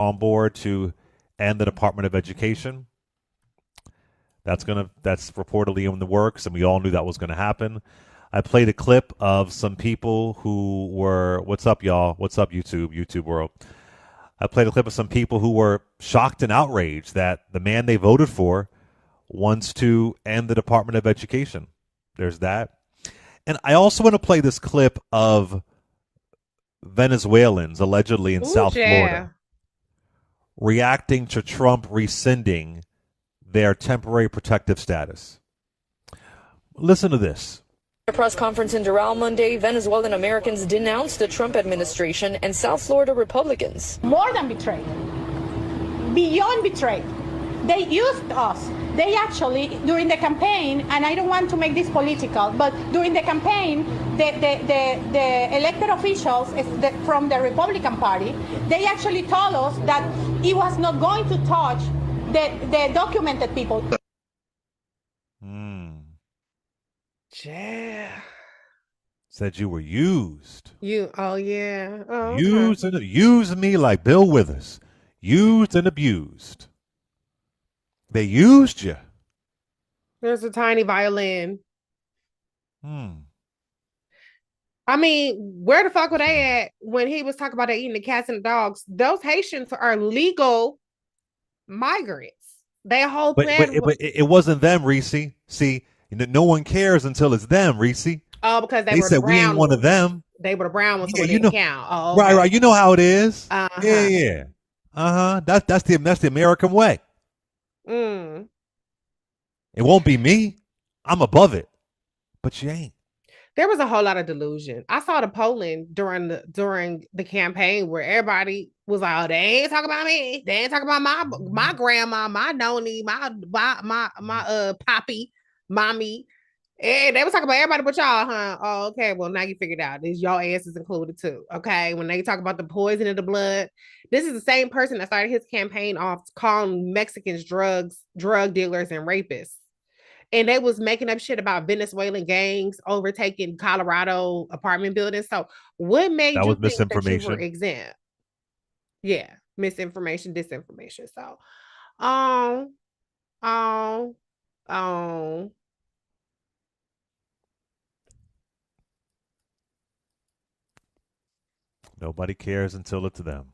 on board to end the Department of Education. That's reportedly in the works, and we all knew that was going to happen. I played a clip of some people who were, what's up, y'all? What's up, YouTube world? I played a clip of some people who were shocked and outraged that the man they voted for wants to end the Department of Education. There's that. And I also want to play this clip of Venezuelans allegedly in South Florida reacting to Trump rescinding their temporary protective status. Listen to this. A press conference in Doral Monday, Venezuelan Americans denounced the Trump administration and South Florida Republicans. More than betrayed, beyond betrayed. They used us. They actually, during the campaign, and I don't want to make this political, but during the campaign, the elected officials from the Republican Party, they actually told us that he was not going to touch the documented people. Yeah. Said you were used. Oh yeah. Oh, okay. Used me like Bill Withers. Used and abused. They used you. There's a tiny violin. I mean, where the fuck were they at when he was talking about they eating the cats and the dogs? Those Haitians are legal migrants. They whole plan. But it wasn't them, Reecie. See, no one cares until it's them, Reecie. Oh, because they were said the brown we ain't one of them. They were the brown ones, so you didn't count. Oh, okay. Right. You know how it is. Uh-huh. Yeah. That's the American way. Mm. It won't be me. I'm above it. But you ain't. There was a whole lot of delusion. I saw the polling during the campaign where everybody was like, oh, they ain't talking about me. They ain't talking about my grandma, my noni, my poppy, mommy. And they was talking about everybody but y'all, huh? Oh, okay. Well, now you figured out. These y'all asses included too. Okay. When they talk about the poison in the blood, this is the same person that started his campaign off calling Mexicans drug dealers and rapists. And they was making up shit about Venezuelan gangs overtaking Colorado apartment buildings. So what made you think that you were exempt? Yeah. Misinformation, disinformation. So, Nobody cares until it's them.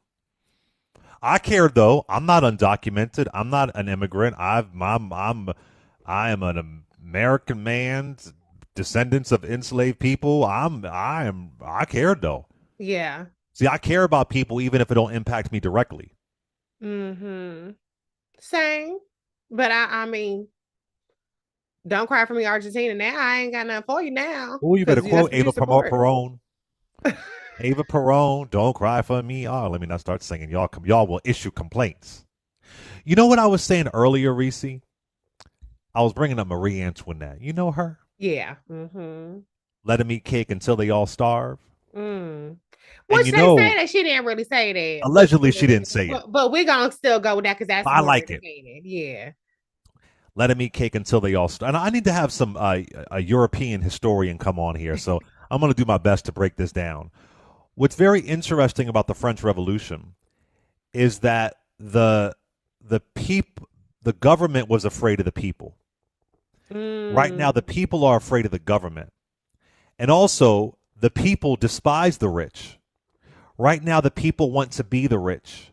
I care though. I'm not undocumented. I'm not an immigrant. I am an American man, descendants of enslaved people. I care though. Yeah. See, I care about people even if it don't impact me directly. Mm-hmm. Same. But I mean, don't cry for me, Argentina. Now I ain't got nothing for you now. Oh, you better quote Ava Perón. Ava Perón, don't cry for me. Oh, let me not start singing. Y'all will issue complaints. You know what I was saying earlier, Reecie? I was bringing up Marie Antoinette. You know her? Yeah. Mm-hmm. Let them eat cake until they all starve. Which they say that she didn't really say that. Allegedly, she didn't say it. But we're going to still go with that because that's I like it. Yeah. Let them eat cake until they all starve. And I need to have some a European historian come on here. So I'm going to do my best to break this down. What's very interesting about the French Revolution is that the government was afraid of the people. Right now, the people are afraid of the government. And also, the people despise the rich. Right now, the people want to be the rich.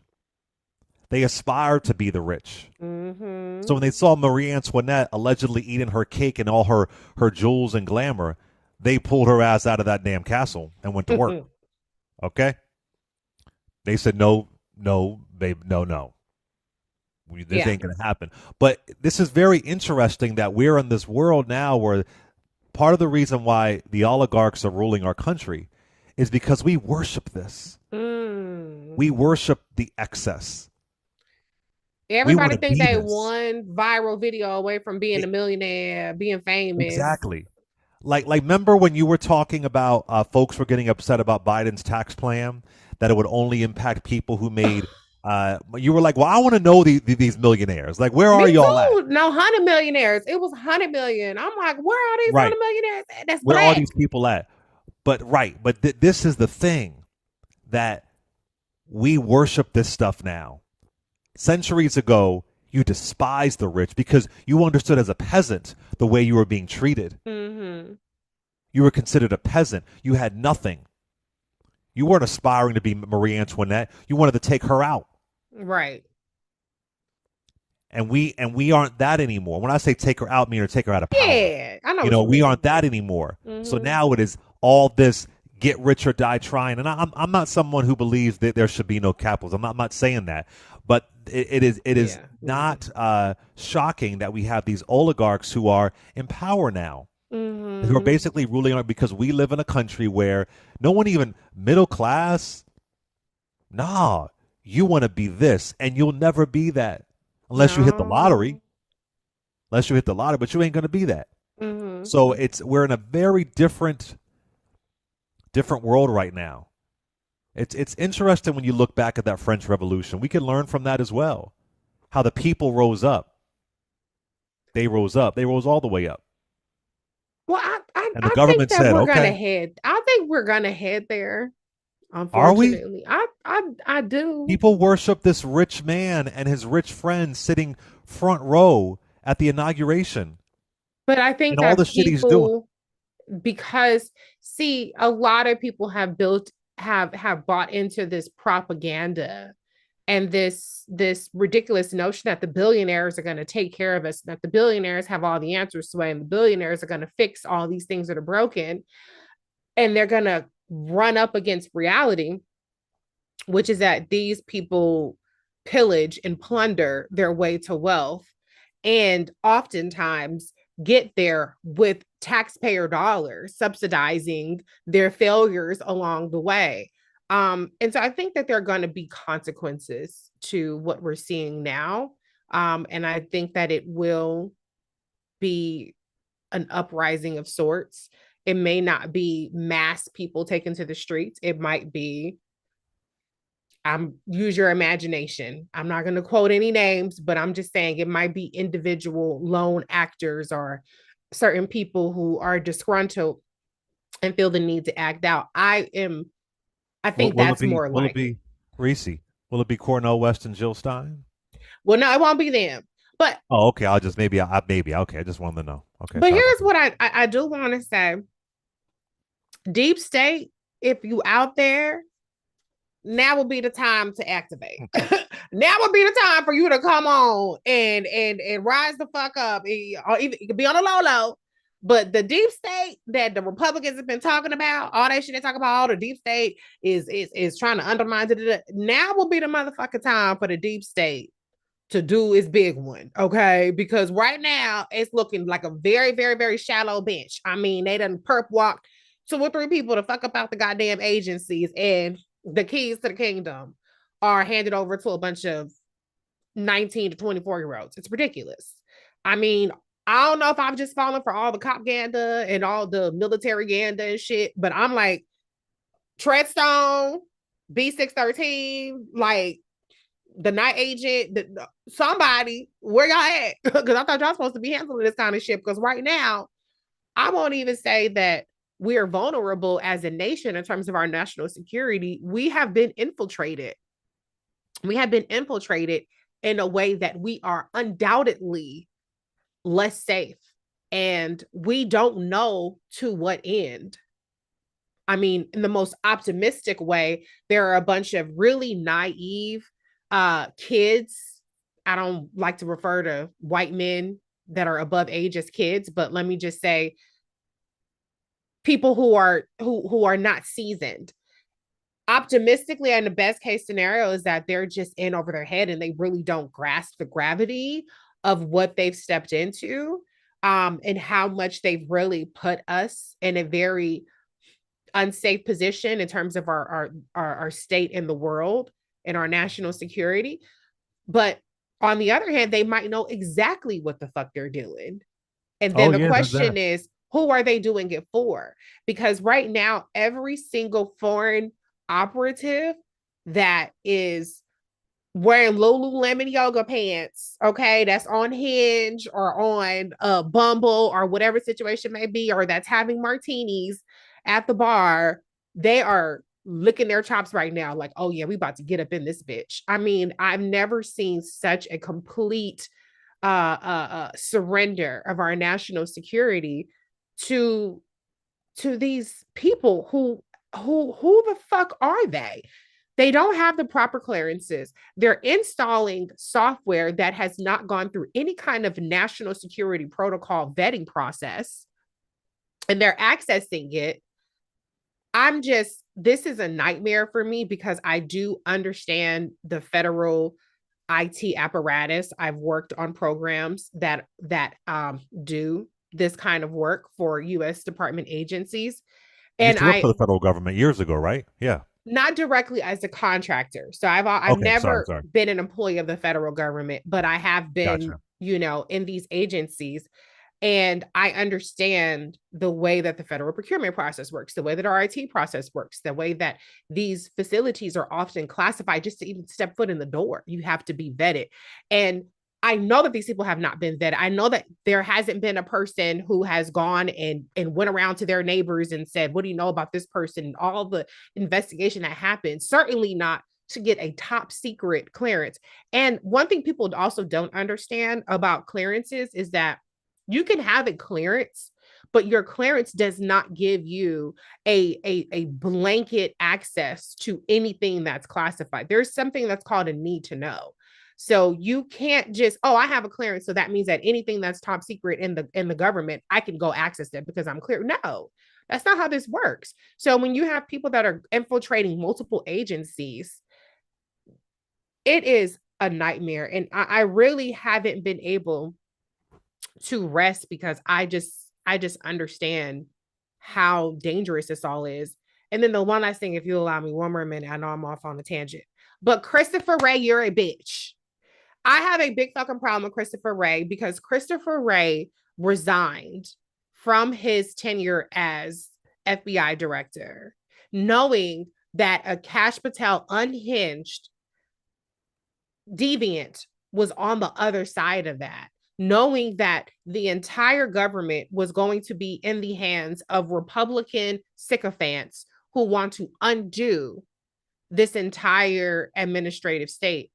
They aspire to be the rich. Mm-hmm. So when they saw Marie Antoinette allegedly eating her cake and all her jewels and glamour, they pulled her ass out of that damn castle and went to work. Okay? They said, no, babe, no. This ain't going to happen. But this is very interesting that we're in this world now where part of the reason why the oligarchs are ruling our country is because we worship this. We worship the excess. Everybody thinks they one viral video away from being a millionaire, being famous. Exactly. Like remember when you were talking about folks were getting upset about Biden's tax plan, that it would only impact people who made you were like, well, I want to know these millionaires. Like, where are y'all at? No, 100 millionaires. It was 100 million. I'm like, where are these 100 millionaires at? That's where are these people at? But this is the thing, that we worship this stuff now. Centuries ago, you despised the rich because you understood as a peasant the way you were being treated. Mm-hmm. You were considered a peasant. You had nothing. You weren't aspiring to be Marie Antoinette. You wanted to take her out. Right. And we aren't that anymore. When I say take her out, I mean to take her out of power. Yeah, I know. You what know, you we mean. aren't that anymore. So Mhm. now it is all this get rich or die trying. And I'm not someone who believes that there should be no capitalism. I'm not saying that. But it is Yeah. not shocking that we have these oligarchs who are in power now, who are Mhm. basically ruling on, because we live in a country where no one, even middle class, nah, you want to be this and you'll never be that unless you hit the lottery. No. Unless you hit the lottery, but you ain't going to be that. Mhm. So we're in a very different world right now. It's interesting when you look back at that French Revolution. We can learn from that as well. How the people rose up. They rose up. They rose all the way up. Well, And the I think government that said, we're gonna okay, head. I think we're gonna head there. are we? Unfortunately, I do. People worship this rich man and his rich friends sitting front row at the inauguration But I think and all the that shit he's doing. people, because see, a lot of people have bought into this propaganda and this ridiculous notion that the billionaires are going to take care of us, that the billionaires have all the answers to it, and the billionaires are going to fix all these things that are broken, and they're going to run up against reality, which is that these people pillage and plunder their way to wealth, and oftentimes get there with taxpayer dollars subsidizing their failures along the way. And so I think that there are going to be consequences to what we're seeing now. And I think that it will be an uprising of sorts. It may not be mass people taken to the streets. It might be, use your imagination. I'm not going to quote any names, but I'm just saying it might be individual lone actors or certain people who are disgruntled and feel the need to act out. I think Will it that's be? more Will it likely. be Reese? Will it be Cornell West and Jill Stein? Well, no, it won't be them. But Oh, okay. I'll just maybe okay. I just wanted to know. Okay, but sorry about here's what I do want to say. Deep state, if you out there, now would be the time to activate. Now would be the time for you to come on and rise the fuck up. Or even it could be on a low. But the deep state that the Republicans have been talking about, all that shit they talk about, all the deep state is trying to undermine it. Now will be the motherfucking time for the deep state to do its big one, okay? Because right now it's looking like a very, very, very shallow bench. I mean, they done perp walked 2 or 3 people to fuck up out the goddamn agencies, and the keys to the kingdom are handed over to a bunch of 19 to 24-year-olds. It's ridiculous. I mean, I don't know if I've just fallen for all the cop ganda and all the military ganda and shit, but I'm like, Treadstone, B613, like the night agent, somebody, where y'all at? Because I thought y'all supposed to be handling this kind of shit. Because right now, I won't even say that we are vulnerable as a nation in terms of our national security. We have been infiltrated. We have been infiltrated in a way that we are undoubtedly less safe. And we don't know to what end. I mean, in the most optimistic way, there are a bunch of really naive kids. I don't like to refer to white men that are above age as kids, but let me just say people who are not seasoned. Optimistically, and the best case scenario is that they're just in over their head and they really don't grasp the gravity of what they've stepped into, and how much they've really put us in a very unsafe position in terms of our state in the world and our national security. But on the other hand, they might know exactly what the fuck they're doing. And Oh then the yeah, there's that. question is, who are they doing it for? Because right now, every single foreign operative that is wearing Lululemon yoga pants, okay, that's on Hinge or on Bumble or whatever situation may be, or that's having martinis at the bar, they are licking their chops right now, like, oh yeah, we about to get up in this bitch. I mean, I've never seen such a complete surrender of our national security to these people who the fuck are they? They don't have the proper clearances. They're installing software that has not gone through any kind of national security protocol vetting process, and they're accessing it. This is a nightmare for me because I do understand the federal IT apparatus. I've worked on programs that do this kind of work for U.S. Department agencies. You used And to work I for the federal government years ago, right? Yeah. not directly as a contractor. So I've Okay. Sorry. never been an employee of the federal government, but I have been, Gotcha. in these agencies. And I understand the way that the federal procurement process works, the way that our IT process works, the way that these facilities are often classified just to even step foot in the door. You have to be vetted. And I know that these people have not been vetted. I know that there hasn't been a person who has gone and went around to their neighbors and said, what do you know about this person? And all the investigation that happened, certainly not to get a top secret clearance. And one thing people also don't understand about clearances is that you can have a clearance, but your clearance does not give you a blanket access to anything that's classified. There's something that's called a need to know. So you can't just, oh, I have a clearance, so that means that anything that's top secret in the government, I can go access it because I'm clear. No, that's not how this works. So when you have people that are infiltrating multiple agencies, it is a nightmare. And I really haven't been able to rest because I just understand how dangerous this all is. And then the one last thing, if you allow me one more minute, I know I'm off on a tangent, but Christopher Wray, you're a bitch. I have a big fucking problem with Christopher Wray because Christopher Wray resigned from his tenure as FBI director, knowing that a Kash Patel unhinged deviant was on the other side of that, knowing that the entire government was going to be in the hands of Republican sycophants who want to undo this entire administrative state.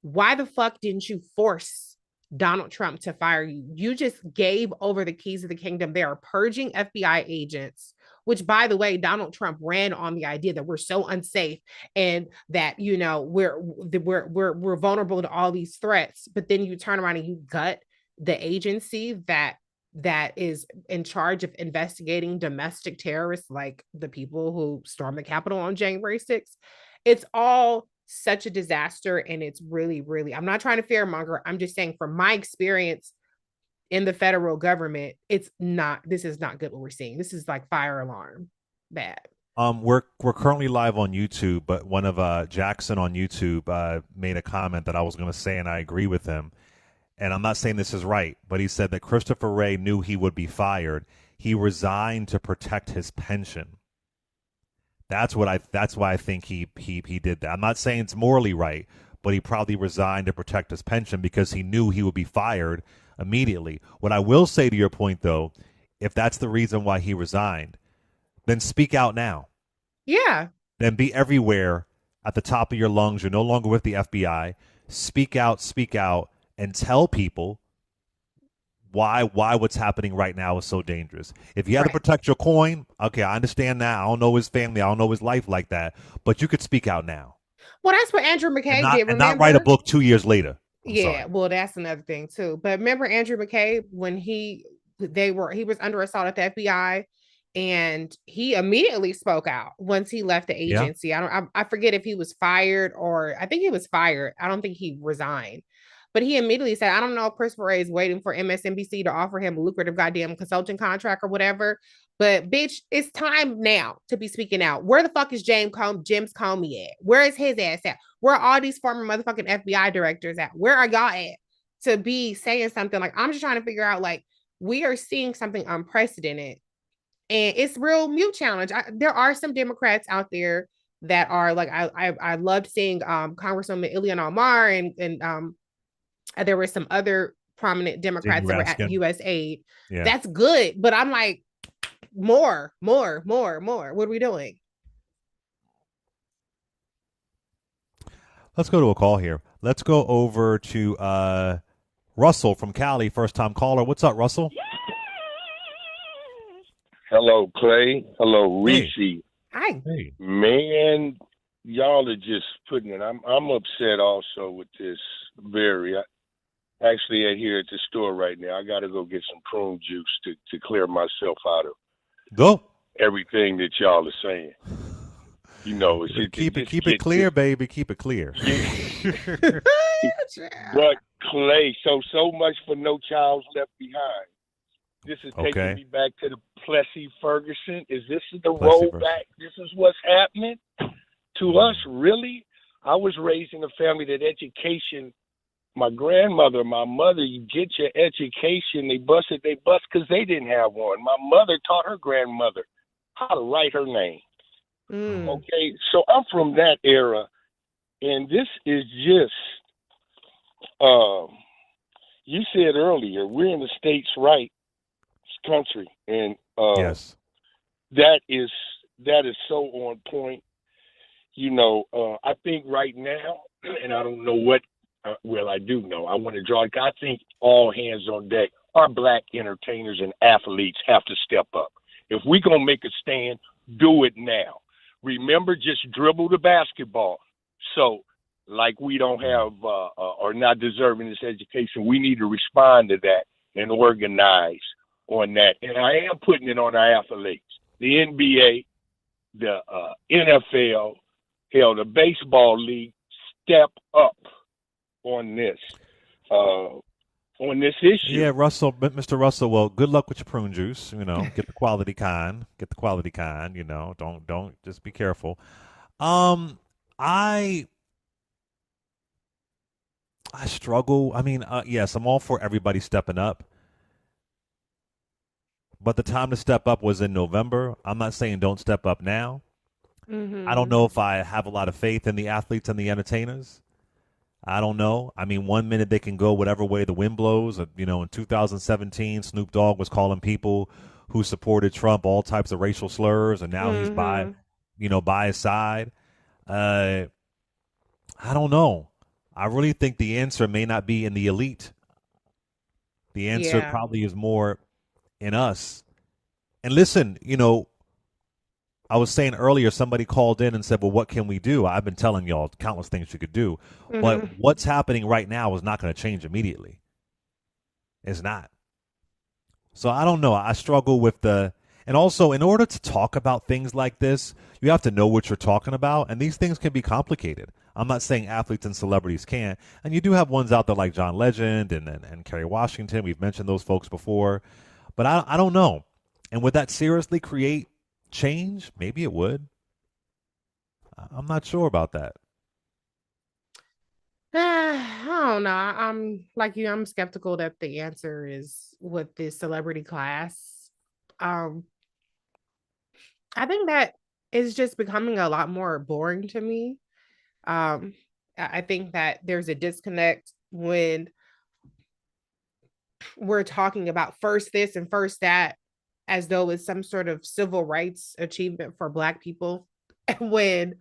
Why the fuck didn't you force Donald Trump to fire you? You just gave over the keys of the kingdom. They are purging FBI agents, which, by the way, Donald Trump ran on the idea that we're so unsafe and that, we're vulnerable to all these threats. But then you turn around and you gut the agency that is in charge of investigating domestic terrorists, like the people who stormed the Capitol on January 6th. It's all such a disaster. And it's really, really, I'm not trying to fearmonger. I'm just saying from my experience in the federal government, this is not good what we're seeing. This is like fire alarm bad. We're currently live on YouTube, but one of Jackson on YouTube made a comment that I was going to say, and I agree with him. And I'm not saying this is right, but he said that Christopher Wray knew he would be fired. He resigned to protect his pension. That's why I think he did that. I'm not saying it's morally right, but he probably resigned to protect his pension because he knew he would be fired immediately. What I will say to your point, though, if that's the reason why he resigned, then speak out now. Yeah. Then be everywhere at the top of your lungs. You're no longer with the FBI. Speak out, and tell people why what's happening right now is so dangerous. If you have to protect your coin, okay, I understand that. I don't know his family. I don't know his life like that. But you could speak out now. Well, that's what Andrew McCabe did. And not write a book 2 years later. Sorry. Well, that's another thing too. But remember Andrew McCabe when he was under assault at the FBI, and he immediately spoke out once he left the agency. Yeah. I forget if he was fired or I think he was fired. I don't think he resigned. But he immediately said, I don't know if Christopher Wray is waiting for MSNBC to offer him a lucrative goddamn consulting contract or whatever. But bitch, it's time now to be speaking out. Where the fuck is James Comey at? Where is his ass at? Where are all these former motherfucking FBI directors at? Where are y'all at to be saying something? Like, I'm just trying to figure out, like, we are seeing something unprecedented. And it's real mute challenge. There are some Democrats out there that are like, I loved seeing Congresswoman Ilhan Omar and there were some other prominent Democrats that were at USAID. Yeah. That's good. But I'm like, more. What are we doing? Let's go to a call here. Let's go over to Russell from Cali, first time caller. What's up, Russell? Hello, Clay. Hello, Hey. Reecie. Hi. Hey. Man, y'all are just putting it. I'm upset also with this. Actually, here at the store right now. I got to go get some prune juice to clear myself out of Go. everything that y'all are saying. You know, Keep it clear, baby. Keep it clear. But Clay, so much for No Child's Left Behind. This is taking Okay. me back to the Plessy Ferguson. Is this the Plessy rollback? This is what's happening to us, really? I was raised in a family that education. My grandmother, my mother, you get your education. They bust because they didn't have one. My mother taught her grandmother how to write her name. Okay, so I'm from that era, and this is just. You said earlier we're in the states' rights country, and Yes. that is so on point. You know, I think right now, and I don't know what. Well, I do know. I want to draw. I think all hands on deck. Our black entertainers and athletes have to step up. If we're gonna make a stand, do it now. Remember, just dribble the basketball. So, like we don't have or not deserving this education, we need to respond to that and organize on that. And I am putting it on our athletes, the NBA, the NFL, hell, the baseball league. Step up on this issue. Yeah, Mr. Russell. Well, good luck with your prune juice. You know, get the quality kind. Get the quality kind. You know, don't just be careful. I struggle. I mean, yes, I'm all for everybody stepping up, but the time to step up was in November. I'm not saying don't step up now. I don't know if I have a lot of faith in the athletes and the entertainers. I don't know. I mean, one minute they can go whatever way the wind blows. You know, in 2017, Snoop Dogg was calling people who supported Trump all types of racial slurs, and now he's by his side. I don't know. I really think the answer may not be in the elite. The answer probably is more in us. And listen, you know, I was saying earlier, somebody called in and said, well, what can we do? I've been telling y'all countless things you could do. But what's happening right now is not going to change immediately. It's not. So I don't know. I struggle with and also in order to talk about things like this, you have to know what you're talking about. And these things can be complicated. I'm not saying athletes and celebrities can't. And you do have ones out there like John Legend and Kerry Washington. We've mentioned those folks before. But I don't know. And would that seriously create change? Maybe it would. I'm not sure about that. I don't know. I'm like you. I'm skeptical that the answer is with this celebrity class. I think that is just becoming a lot more boring to me. I think that there's a disconnect when we're talking about first this and first that as though it's some sort of civil rights achievement for Black people. And when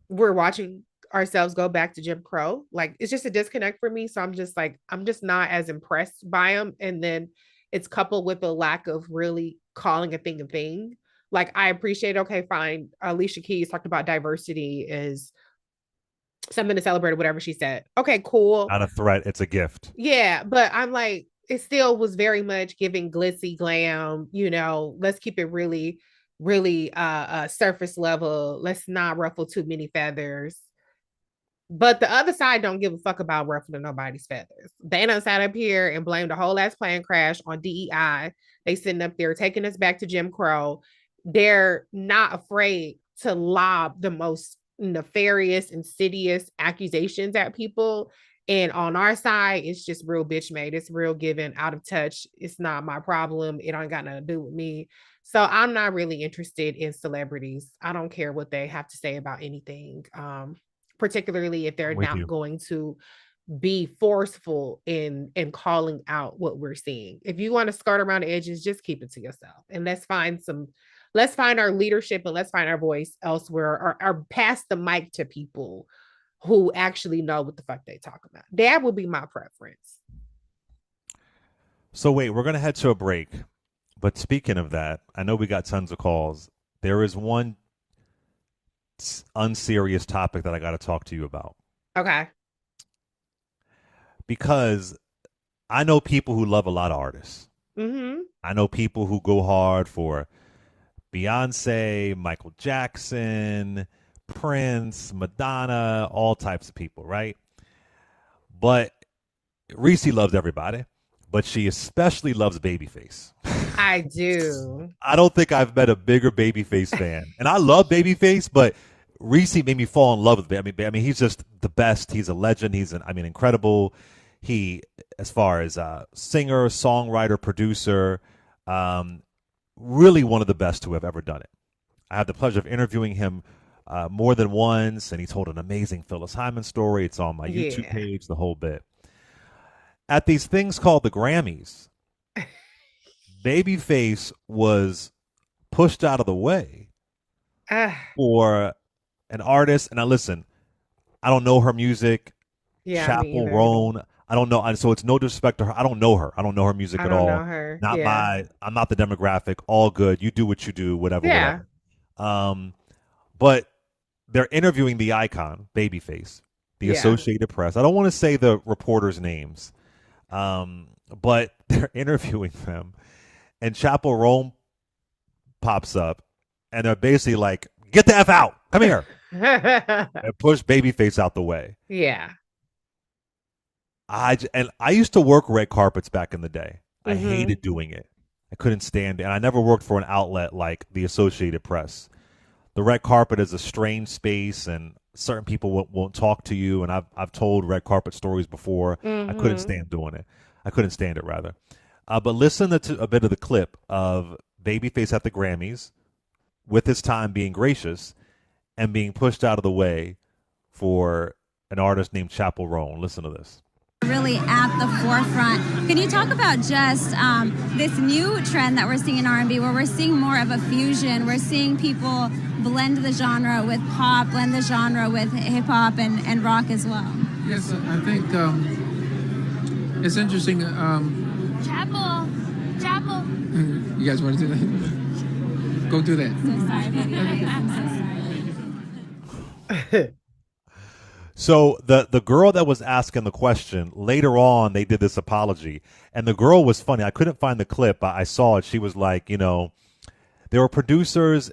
we're watching ourselves go back to Jim Crow, like it's just a disconnect for me. So I'm just not as impressed by them. And then it's coupled with a lack of really calling a thing a thing. Like I appreciate, okay, fine. Alicia Keys talked about diversity is something to celebrate or whatever she said. Okay, cool. Not a threat. It's a gift. Yeah, but I'm like, it still was very much giving glitzy glam, you know, let's keep it really, really surface level. Let's not ruffle too many feathers. But the other side don't give a fuck about ruffling nobody's feathers. They done sat up here and blamed the whole ass plane crash on DEI. They sitting up there taking us back to Jim Crow. They're not afraid to lob the most nefarious, insidious accusations at people. And on our side, it's just real bitch made. It's real given, out of touch. It's not my problem. It ain't got nothing to do with me. So I'm not really interested in celebrities. I don't care what they have to say about anything. Particularly if they're not going to be forceful in calling out what we're seeing. If you want to skirt around the edges, just keep it to yourself. And let's find our leadership and let's find our voice elsewhere or pass the mic to people who actually know what the fuck they talk about. That would be my preference. So wait, we're gonna head to a break. But speaking of that, I know we got tons of calls. There is one unserious topic that I got to talk to you about. Okay. Because I know people who love a lot of artists. Mm-hmm. I know people who go hard for Beyonce, Michael Jackson, Prince, Madonna, all types of people, right? But Reecie loves everybody, but she especially loves Babyface. I do. I don't think I've met a bigger Babyface fan. And I love Babyface, but Reecie made me fall in love with him. I mean, he's just the best. He's a legend. He's incredible. He, as far as singer, songwriter, producer, really one of the best who have ever done it. I had the pleasure of interviewing him more than once, and he told an amazing Phyllis Hyman story. It's on my YouTube page, the whole bit. At these things called the Grammys, Babyface was pushed out of the way for an artist. And now listen, I don't know her music. Yeah, Chapel Roan, I don't know. So it's no disrespect to her. I don't know her. I don't know her music at all. Know her. I'm not the demographic. All good. You do what you do, whatever. But they're interviewing the icon, Babyface, the Associated Press. I don't want to say the reporters' names, but they're interviewing them. And Chapel Roan pops up, and they're basically like, "Get the F out! Come here!" and push Babyface out the way. Yeah. I used to work red carpets back in the day. I hated doing it. I couldn't stand it. And I never worked for an outlet like the Associated Press. The red carpet is a strange space, and certain people won't talk to you. And I've told red carpet stories before. I couldn't stand doing it. I couldn't stand it, rather. But listen to a bit of the clip of Babyface at the Grammys, with his time being gracious and being pushed out of the way for an artist named Chapel Roan. Listen to this. Really at the forefront. Can you talk about just this new trend that we're seeing in R&B, where we're seeing more of a fusion? We're seeing people blend the genre with pop, blend the genre with hip hop and rock as well. Yes, I think it's interesting. Chapel. You guys want to do that? Go do that. So sorry. So the girl that was asking the question, later on they did this apology, and the girl was funny. I couldn't find the clip. I saw it. She was like, there were producers.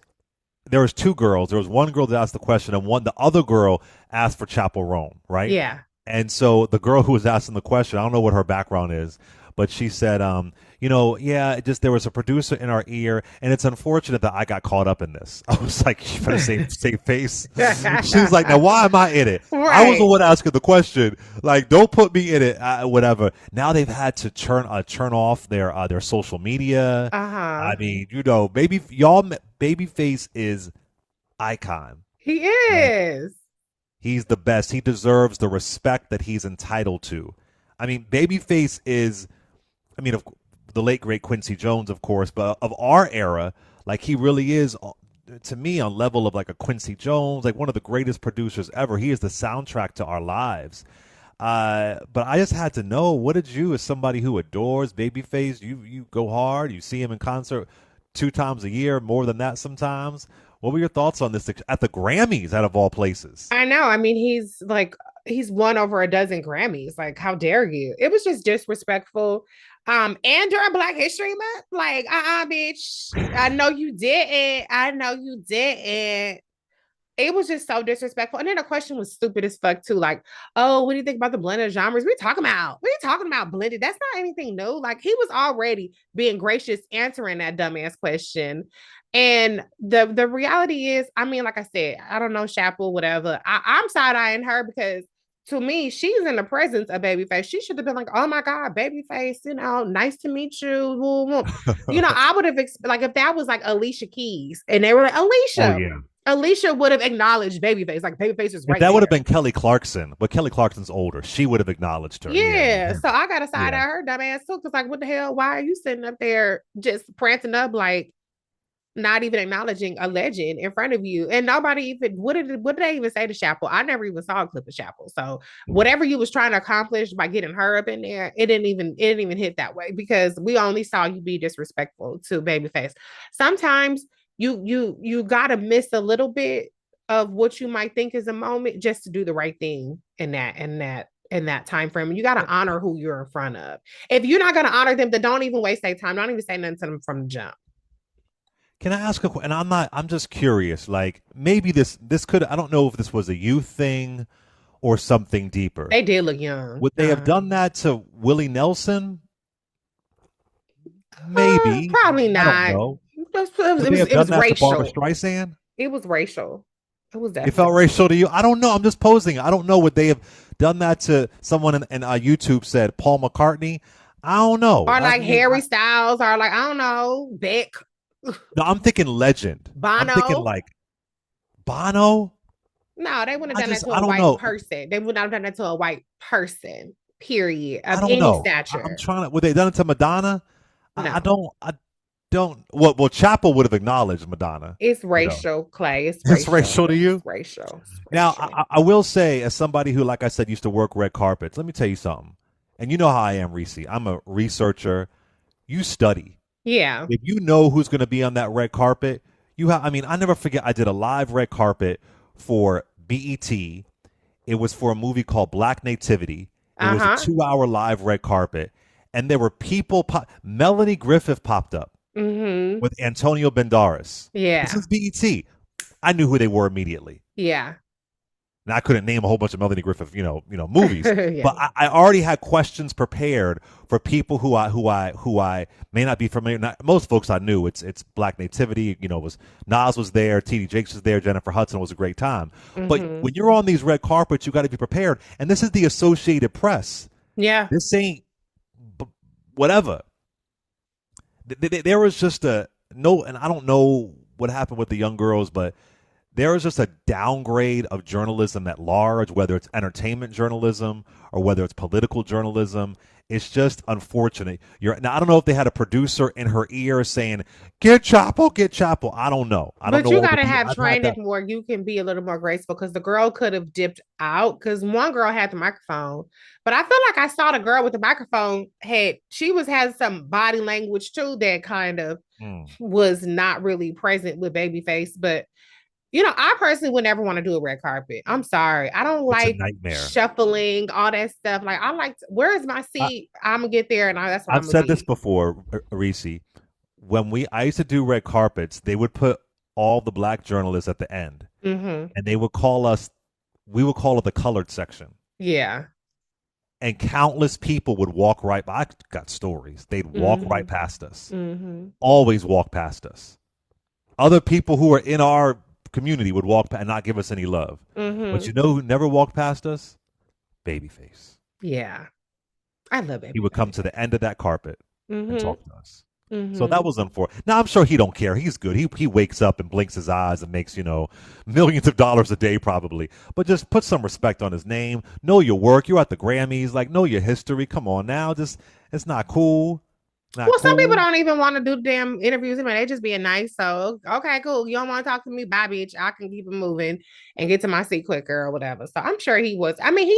There was two girls. There was one girl that asked the question, and the other girl asked for Chapel Roan, right? Yeah. And so the girl who was asking the question, I don't know what her background is, but she said, there was a producer in our ear, and it's unfortunate that I got caught up in this. I was like, you better save face. She was like, now why am I in it? Right. I was the one asking the question. Like, don't put me in it. Whatever. Now they've had to turn off their social media. I mean, Babyface is icon. He is. He's the best. He deserves the respect that he's entitled to. I mean, Babyface is, of the late, great Quincy Jones, of course, but of our era, like, he really is, to me, on level of like a Quincy Jones, like one of the greatest producers ever. He is the soundtrack to our lives. But I just had to know, what did you, as somebody who adores Babyface, you go hard, you see him in concert 2 times a year, more than that sometimes. What were your thoughts on this at the Grammys, out of all places? I know. I mean, he's won over a dozen Grammys. Like, how dare you? It was just disrespectful. And during Black History Month, like, bitch, I know you didn't. It was just so disrespectful. And then the question was stupid as fuck too. Like, oh, what do you think about the blended genres? What are you talking about blended? That's not anything new. Like, he was already being gracious answering that dumbass question. And the reality is, I mean, like I said, I don't know, Chapel, whatever. I'm side-eyeing her because, to me, she's in the presence of Babyface. She should have been like, oh my God, Babyface, nice to meet you. I would have, like, if that was like Alicia Keys and they were like, Alicia. Oh, yeah. Alicia would have acknowledged Babyface. Like, Babyface is right If that would have there. been Kelly Clarkson, but Kelly Clarkson's older. She would have acknowledged her. Yeah. So I got to side eye her dumb ass too. Because, like, what the hell? Why are you sitting up there just prancing up like, not even acknowledging a legend in front of you. And nobody even what did they even say to Chapel? I never even saw a clip of Chapel. So whatever you was trying to accomplish by getting her up in there, it didn't even hit that way because we only saw you be disrespectful to Babyface. Sometimes you gotta miss a little bit of what you might think is a moment just to do the right thing in that time frame. And you got to honor who you're in front of. If you're not going to honor them, then don't even waste their time. Don't even say nothing to them from the jump. Can I ask a question? And I'm just curious. Like maybe this could. I don't know if this was a youth thing or something deeper. They did look young. Would they have done that to Willie Nelson? Maybe. Probably not. I don't know. It was racial. Barbara Streisand? It was racial. It was It felt racial to you? I don't know. I'm just posing. I don't know. Would they have done that to someone and YouTube said Paul McCartney? I don't know. Or like Harry Styles or like, I don't know, Beck. No, I'm thinking legend. Bono. I'm thinking like Bono. No, they wouldn't have done that to a white person. They would not have done that to a white person, period, of any stature. I'm trying to. Would they done it to Madonna? No. I don't. Well, Chapel would have acknowledged Madonna. It's racial, Clay. It's racial to you? It's racial. Now, I will say, as somebody who, like I said, used to work red carpets, let me tell you something. And you know how I am, Reecie. I'm a researcher. You study. Yeah. If you know who's going to be on that red carpet, I mean, I never forget, I did a live red carpet for BET. It was for a movie called Black Nativity. It was a 2-hour live red carpet. And there were people, Melanie Griffith popped up with Antonio Banderas. Yeah. This is BET. I knew who they were immediately. Yeah. Now I couldn't name a whole bunch of Melanie Griffith, movies, yeah. but I already had questions prepared for people who I may not be familiar. Most folks I knew. It's Black Nativity. Was Nas was there, T.D. Jakes was there, Jennifer Hudson. Was a great time. But when you're on these red carpets, you got to be prepared. And this is the Associated Press. Yeah, this ain't whatever. There was just and I don't know what happened with the young girls, but there is just a downgrade of journalism at large, whether it's entertainment journalism or whether it's political journalism. It's just unfortunate. Now, I don't know if they had a producer in her ear saying, get Chapel. I don't know. But you got to have training where you can be a little more graceful because the girl could have dipped out because one girl had the microphone. But I feel like I saw the girl with the microphone had some body language too that kind of was not really present with Babyface. But I personally would never want to do a red carpet. I'm sorry. I don't like shuffling, all that stuff. Like, where is my seat? I'm going to get there. And that's what I've said this before, Reecie. I used to do red carpets, they would put all the black journalists at the end. And they would we would call it the colored section. Yeah. And countless people would walk right by. I got stories. They'd walk right past us. Always walk past us. Other people who are in our community would walk and not give us any love. But you know who never walked past us? Babyface. Yeah. I love Babyface. He would come to the end of that carpet and talk to us. So that was unfortunate. Now, I'm sure he don't care. He's good. He wakes up and blinks his eyes and makes, millions of dollars a day probably. But just put some respect on his name. Know your work. You're at the Grammys. Like, know your history. Come on now. It's not cool. Some people don't even want to do damn interviews. They just being nice. So, okay, cool. You don't want to talk to me? Bye, bitch. I can keep it moving and get to my seat quicker or whatever. So I'm sure he was. I mean,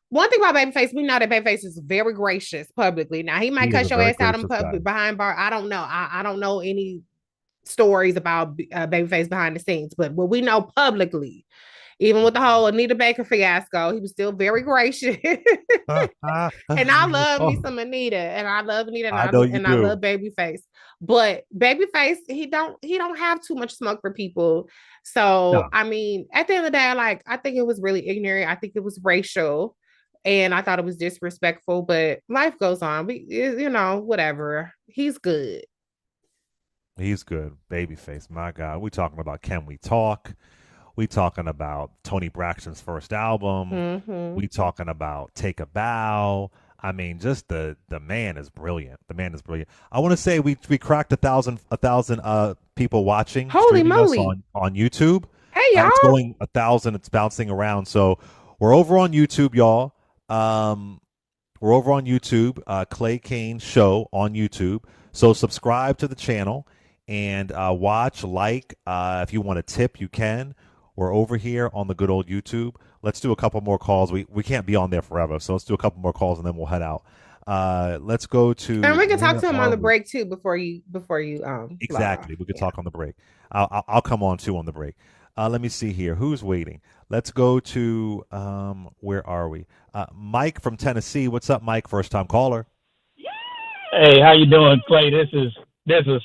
one thing about Babyface, we know that Babyface is very gracious publicly. Now, he might cuss your ass out in public behind bar. I don't know. I don't know any stories about Babyface behind the scenes, but what we know publicly, even with the whole Anita Baker fiasco, he was still very gracious. And I love me some Anita, and I love Anita, and I love Babyface. But Babyface, he don't have too much smoke for people. So no. I mean, at the end of the day, I think it was really ignorant. I think it was racial, and I thought it was disrespectful. But life goes on. Whatever. He's good. He's good. Babyface, my God. We talking about Can We Talk? We talking about Tony Braxton's first album. We talking about Take a Bow. I mean, just the man is brilliant. The man is brilliant. I want to say we cracked 1,000 people watching. Holy moly! On YouTube. Hey y'all! It's going 1,000. It's bouncing around. So we're over on YouTube, y'all. We're over on YouTube. Clay Kane Show on YouTube. So subscribe to the channel. and watch, like. If you want to tip, you can. We're over here on the good old YouTube. Let's do a couple more calls. We can't be on there forever, so let's do a couple more calls and then we'll head out. Let's go to. And we can talk where to him on are the we? break too before you Exactly. We could talk on the break. I'll come on too on the break. Let me see here. Who's waiting? Let's go to where are we? Mike from Tennessee. What's up, Mike? First time caller. Hey, how you doing, Clay? This is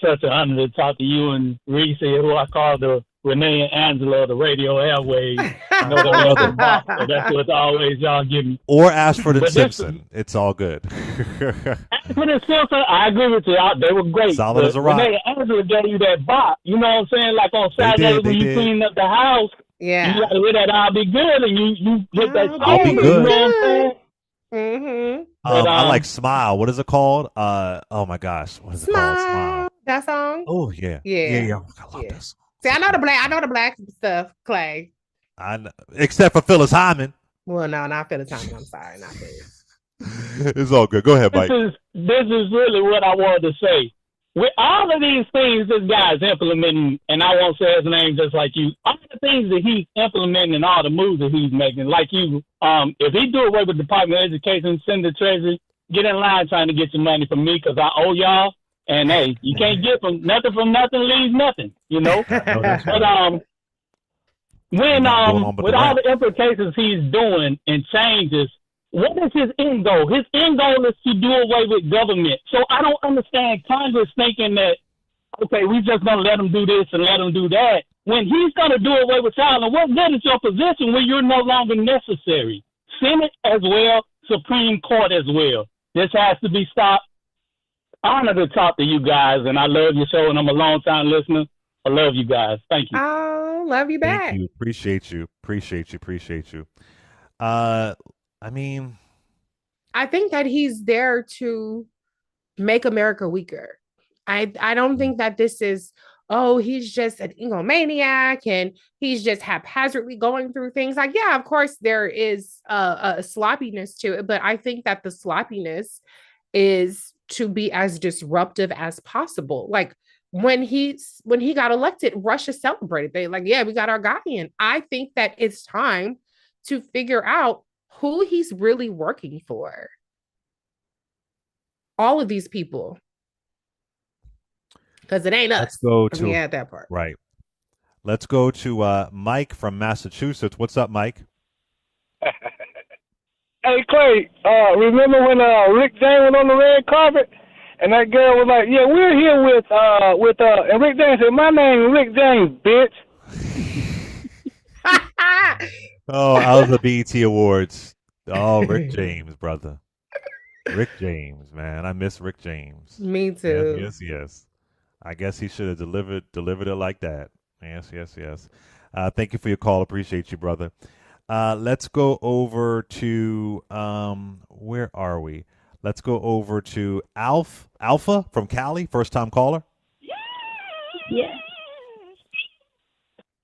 such an honor to talk to you and Reese, who I call the Renee and Angela of the radio airways. I know they're Brother. box, so that's what's always y'all give me. Or Ashford and But this- Simpson. It's all good. Ashford and Simpson, I agree with you. They were great. Solid But as a rock. Renee and Angela gave you that bop. You know what I'm saying? Like on They Saturdays did, when they you did. clean up the house, Yeah. you got to hear that I'll be good, and you hit that I'll be song, good. You know what I'm saying? Mm-hmm. But, I like Smile. What is it called? Oh my gosh. What is it called? Smile. That song. Oh yeah. Yeah. Oh, I love Yeah. this. See, I know the black stuff, Clay. I know, except for Phyllis Hyman. Well, no, not Phyllis Hyman. I'm sorry, not Phyllis. It's all good. Go ahead, This Mike. is really what I wanted to say. With all of these things this guy's implementing, and I won't say his name just like you, all the things that he's implementing and all the moves that he's making, like you, if he do away with Department of Education, send the Treasury, get in line trying to get your money from me because I owe y'all. And hey, you can't get from nothing, leaves nothing, you know. No, that's But right. when Going on with with the all rap. the implications he's doing and changes, what is his end goal? His end goal is to do away with government. So I don't understand Congress thinking that, okay, we just gonna let him do this and let him do that. When he's gonna do away with y'all, and what good is your position when you're no longer necessary? Senate as well, Supreme Court as well. This has to be stopped. Honor to talk to you guys, and I love your show, and I'm a long time listener. I love you guys. Thank you. Oh, love you back. Thank you. Appreciate you. I mean, I think that he's there to make America weaker. I don't think that this is, oh, he's just an egomaniac and he's just haphazardly going through things. Like, yeah, of course there is a sloppiness to it, but I think that the sloppiness is to be as disruptive as possible. Like when he got elected, Russia celebrated. They like, yeah, we got our guy in. I think that it's time to figure out who he's really working for. All of these people. Because it ain't us. let's go to Yeah, that part. right. Let's go to Mike from Massachusetts. What's up, Mike? Hey, Clay, remember when Rick James was on the red carpet? And that girl was like, yeah, we're here with and Rick James said, my name is Rick James, bitch. Oh, I was the BET Awards. Oh, Rick James, brother. Rick James, man. I miss Rick James. Me too. Yes. I guess he should have delivered it like that. Yes. Thank you for your call. Appreciate you, brother. Let's go over to where are we? Let's go over to Alpha from Cali, first time caller. Yes.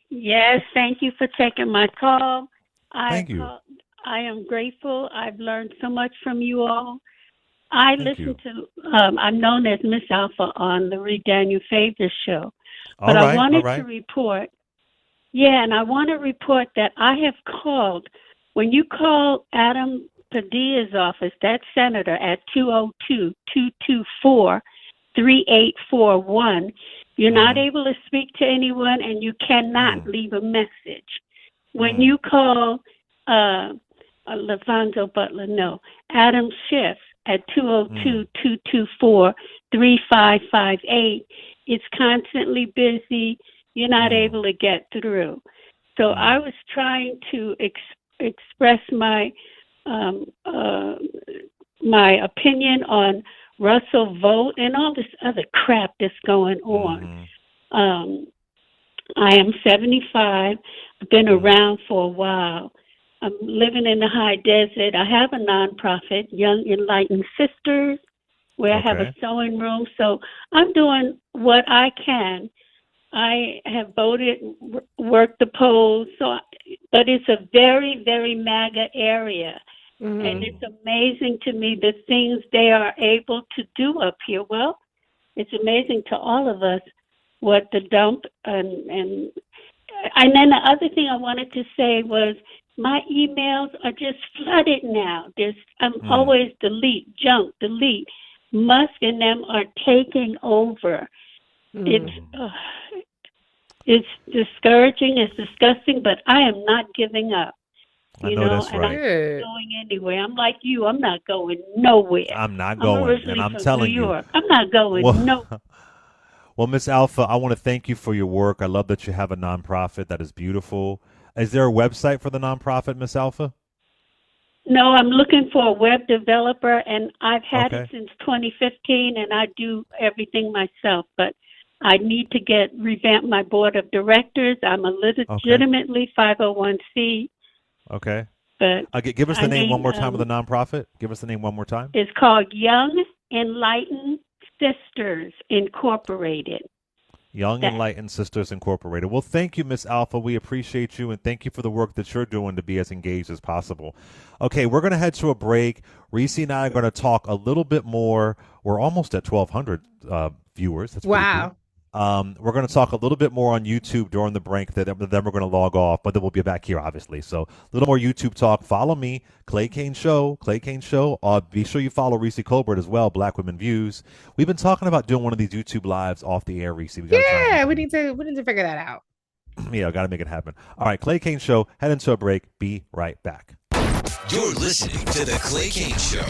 Yes, thank you for taking my call. Thank you. I am grateful. I've learned so much from you all. I Thank listen to, I'm known as Miss Alpha on the Reed Daniel Favors show. But All I wanted right. to report, and I want to report that I have called, when you call Adam Padilla's office, that senator, at 202-224-3841, you're not able to speak to anyone and you cannot leave a message. When you call LaVonzo Butler, no, Adam Schiff at 202-224-3558, it's constantly busy. You're not able to get through. So I was trying to express my my opinion on Russell Vogt and all this other crap that's going on. I am 75. I've been around for a while. I'm living in the high desert. I have a nonprofit, Young Enlightened Sisters, where I have a sewing room. So I'm doing what I can. I have voted, worked the polls, but it's a very, very MAGA area. And it's amazing to me the things they are able to do up here. Well, it's amazing to all of us. what the dump and then the other thing I wanted to say was my emails are just flooded now. I'm always delete, junk, delete. Musk and them are taking over. It's discouraging, it's disgusting, but I am not giving up. I know that's and right. I'm not going anywhere. I'm like you. I'm not going nowhere. I'm not going, and I'm telling you, I'm not going nowhere. Well, Miss Alpha, I want to thank you for your work. I love that you have a nonprofit. That is beautiful. Is there a website for the nonprofit, Miss Alpha? No, I'm looking for a web developer, and I've had it since 2015, and I do everything myself. But I need to revamp my board of directors. I'm a legitimately 501c. Okay. But give us the name one more time of the nonprofit. Give us the name one more time. It's called Young Enlightened Sisters Incorporated. Young Enlightened Sisters Incorporated. Well, thank you, Miss Alpha. We appreciate you, and thank you for the work that you're doing to be as engaged as possible. Okay, we're going to head to a break. Reecie and I are going to talk a little bit more. We're almost at 1,200 viewers. That's wow. Cool. We're going to talk a little bit more on YouTube during the break. Then we're going to log off, but then we'll be back here, obviously. So a little more YouTube talk. Follow me, Clay Kane Show. Clay Kane Show. Be sure you follow Reecie Colbert as well. Black Women Views. We've been talking about doing one of these YouTube lives off the air, Reecie. We need to figure that out. Yeah, got to make it happen. All right, Clay Kane Show. Head into a break. Be right back. You're listening to the Clay Kane Show.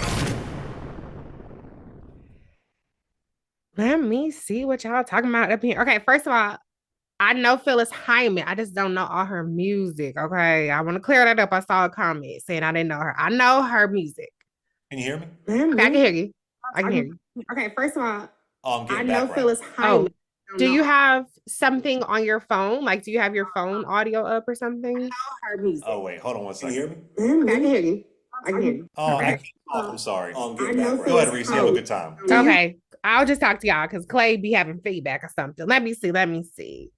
Let me see what y'all talking about up here. Okay, first of all, I know Phyllis Hyman. I just don't know all her music. Okay, I want to clear that up. I saw a comment saying I didn't know her. I know her music. Can you hear me? Okay, I can hear you. I can hear you. Okay, first of all, I know Phyllis Hyman. Do you have something on your phone? Like, do you have your phone audio up or something? I know her music. Oh, wait. Hold on one second. Can you hear me? Okay, I can hear you. I can hear you. Oh, okay. I'm sorry. Go ahead, Reecie. Have a good time. Okay. I'll just talk to y'all because Clay be having feedback or something. Let me see.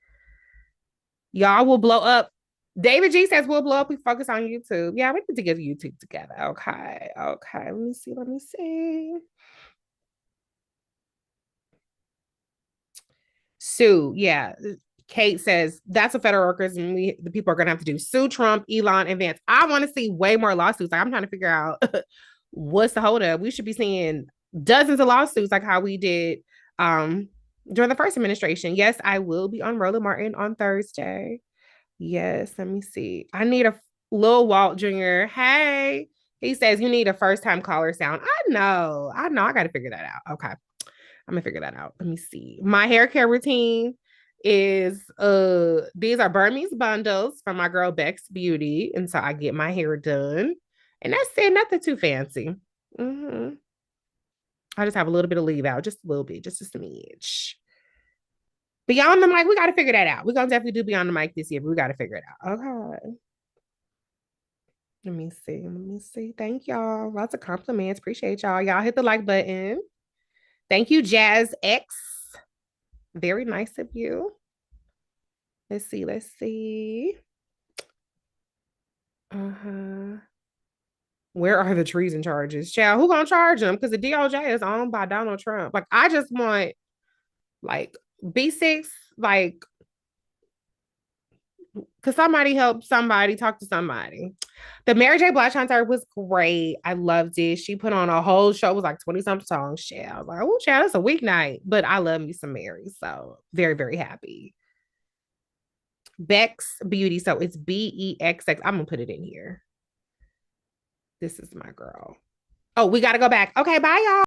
Y'all will blow up. David G says we'll blow up. We focus on YouTube. Yeah, we need to get YouTube together. Okay. Let me see. Sue, yeah. Kate says that's what federal workers and the people are gonna have to do. Sue Trump, Elon, and Vance. I want to see way more lawsuits. Like, I'm trying to figure out what's the holdup. We should be seeing dozens of lawsuits like how we did during the first administration. Yes, I will be on Roland Martin on Thursday. Yes, let me see. I need a Lil Walt Jr. Hey, he says you need a first-time caller sound. I know. I got to figure that out. Okay, I'm gonna figure that out. Let me see. My hair care routine is these are Burmese bundles from my girl Bex Beauty, and so I get my hair done, and that's it. Nothing too fancy. I just have a little bit of leave out, just a little bit, just a smidge. Beyond the mic, we got to figure that out. We're gonna definitely do Beyond the Mic this year, but we got to figure it out. Okay. Let me see. Thank y'all. Lots of compliments. Appreciate y'all. Y'all hit the like button. Thank you, Jazz X. Very nice of you. Let's see. Where are the treason charges? Child, who gonna charge them? Because the DOJ is owned by Donald Trump. Like, I just want, like, B6, like, could somebody help somebody, talk to somebody? The Mary J. Blige concert was great. I loved it. She put on a whole show. It was like 20-something songs. Child. I was like, oh, child, it's a weeknight. But I love me some Mary. So very, very happy. Bex Beauty. So it's BEXX. I'm going to put it in here. This is my girl. Oh, we got to go back. Okay, bye, y'all.